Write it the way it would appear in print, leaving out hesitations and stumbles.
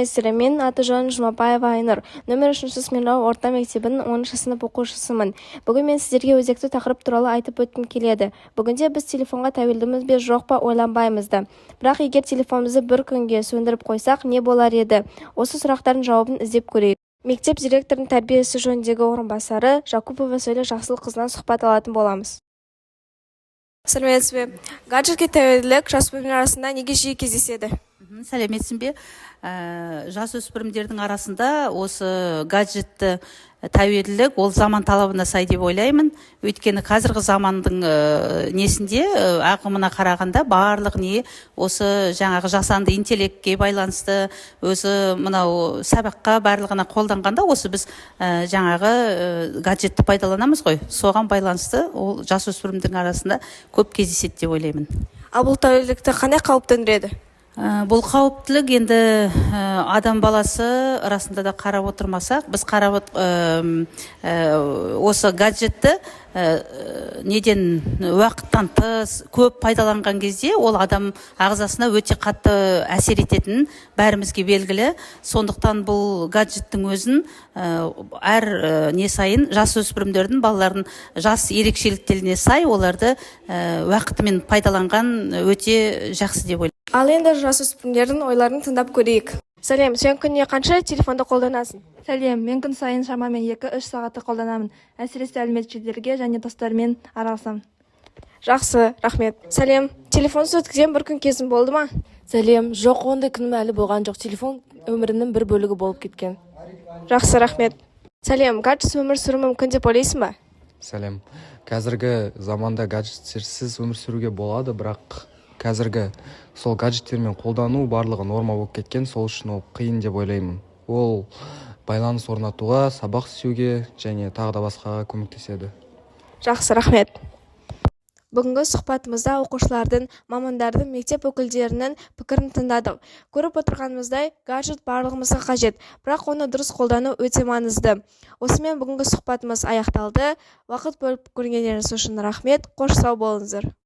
саламатсыздар. Мен Атыжан Жұмабаева Айнұр. Нөмір 3 Смирнов орта мектебінің 10 сынып оқушысымын. Бүгін мен сіздерге өзекті тақырып туралы айтып өткім келеді. Бүгінде біз телефонға тәуелдіміз бе жоқ па ойланбаймыз да. Бірақ егер телефонымызды бір күнге сөндіріп қойсақ не болар еді? Осы сұрақтардың жауабын іздеп көрейік. Мектеп директорының тәрбиесі жөніндегі орынбасары Жакупова Сөйле Жақсылыққызынан сұхбат алатын боламыз. Сәлеметсіз бе? Гаджетке тәуелділік жасөспірімдер арасында неге жиі кездеседі? Сәлеметсің бе? Жасөспірімдердің арасында осы гаджетті тәуелділік ол заман талабына сай деп ойлаймын. Өйткені қазіргі замандың несінде ағымына қарағанда барлық не осы жаңағы жасанды интеллектке байланысты, өзі мынау сабаққа барлығына қолданғанда осы біз жаңағы гаджетті пайдаланамыз ғой. Соған байланысты ол жасөспірімдердің арасында көп кездеседі деп ойлаймын. Ал бұл тәуелділікті қандай қауіп төндіреді? Бұл қауіптілік енді адам баласы арасында да қарап отырмасақ, біз қарап осы гаджетті неден уақыттан тыс көп пайдаланған кезде ол адам ағзасына өте қатты әсер ететінін бәрімізге белгілі. Сондықтан бұл гаджеттің өзін әр не сайын жасөспірімдердің балалардың жас ерекшеліктеріне сай оларды уақытымен пайдаланған өте жақсы деп ойлаймын. Ал енді жасөспірімдердің ойларын тыңдап көрейік. Сәлем, сен күніне қанша телефонды қолданасың? Сәлем, мен күн сайын шамамен 2-3 сағатты қолданамын. Әсіресе әлеуметтік желілерге және достармен араласамын. Жақсы, рахмет. Сәлем, телефонсыз өткізген бір күн кезің болды ма? Сәлем, жоқ, ондай күнім әлі болған жоқ. Телефон өмірінің бір бөлігі болып кеткен. Жақсы, рахмет. Сәлем, гаджетсіз өмір сүру мүмкін деп ойлайсың ба? Сәлем, қазіргі заманда гаджеттерсіз өмір сүруге болады, бірақ қазіргі сол гаджеттермен қолдану барлығы норма болып кеткен, сол үшін ол қиын деп ойлаймын. Ол байланыс орнатуға, сабақ істеуге және тағы да басқаға көмектеседі. Жақсы, рахмет. Бүгінгі сұхбатымызда оқушылардың, мамандардың, мектеп өкілдерінің пікірін тыңдадық. Көріп отырғанымыздай, гаджет барлығымызға қажет, бірақ оны дұрыс қолдану өте маңызды. Осымен бүгінгі сұхбатымыз аяқталды. Уақыт бөліп көргендеріңіз үшін рахмет. Қош сау болыңыздар.